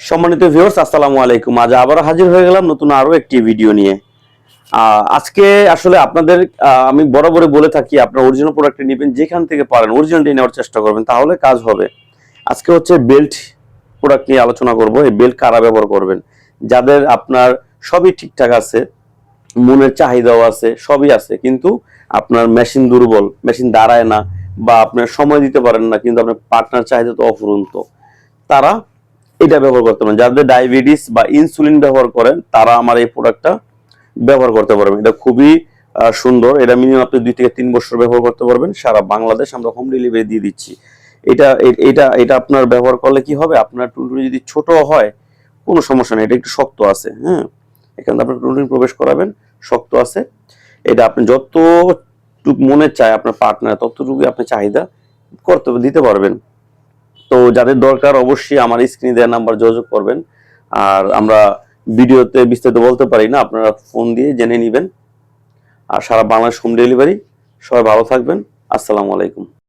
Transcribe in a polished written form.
সম্মানিত ভিউয়ার্স, আসসালামু আলাইকুম। আজ আবার হাজির হয়ে গেলাম নতুন আরো একটি ভিডিও নিয়ে। আজকে আসলে আপনাদের আমি বরাবরই বলে থাকি, আপনার অরিজিনাল প্রোডাক্টটি নেবেন, যেখান থেকে পারেন অরিজিনালটি নেওয়ার চেষ্টা করবেন, তাহলে কাজ হবে। আজকে হচ্ছে বেল্ট প্রোডাক্ট নিয়ে আলোচনা করব। এই বেল্ট কারা ব্যবহার করবেন? যাদের আপনার সবই ঠিকঠাক আছে, মনের চাহিদাও আছে, সবই আছে, কিন্তু আপনার মেশিন দুর্বল, মেশিন দাঁড়ায় না, বা আপনার সময় দিতে পারেন না, কিন্তু আপনার পার্টনার চাহিদা তো অফুরন্ত, তারা এটা ব্যবহার করতে পারেন। যাদের ডায়াবেটিস বা ইনসুলিন ব্যবহার করেন, তারা আমার এই প্রোডাক্টটা ব্যবহার করতে পারবেন। এটা খুবই সুন্দর। এটা মিনিমাম আপনি 2 থেকে 3 বছর ব্যবহার করতে পারবেন। সারা বাংলাদেশ আমরা হোম ডেলিভারি দিয়ে দিচ্ছি। এটা এটা এটা আপনার ব্যবহার করলে কি হবে, আপনার টুনটুনি যদি ছোট হয় কোনো সমস্যা নেই, এটা একটু শক্ত আছে। হ্যাঁ, এখানে আপনার টুনটুনি প্রবেশ করাবেন, শক্ত আছে। এটা আপনি যতটুকু মনে চায় আপনার পার্টনার, ততটুকু আপনি চাহিদা করতে দিতে পারবেন। তো যাদের দরকার অবশ্যই আমার স্ক্রিনে দেওয়া নাম্বার যোগাযোগ করবেন। আর আমরা ভিডিওতে বিস্তারিত বলতে পারি না, আপনারা ফোন দিয়ে জেনে নেবেন। আর সারা বাংলাদেশ হোম ডেলিভারি। সবাই ভালো থাকবেন। আসসালামু আলাইকুম।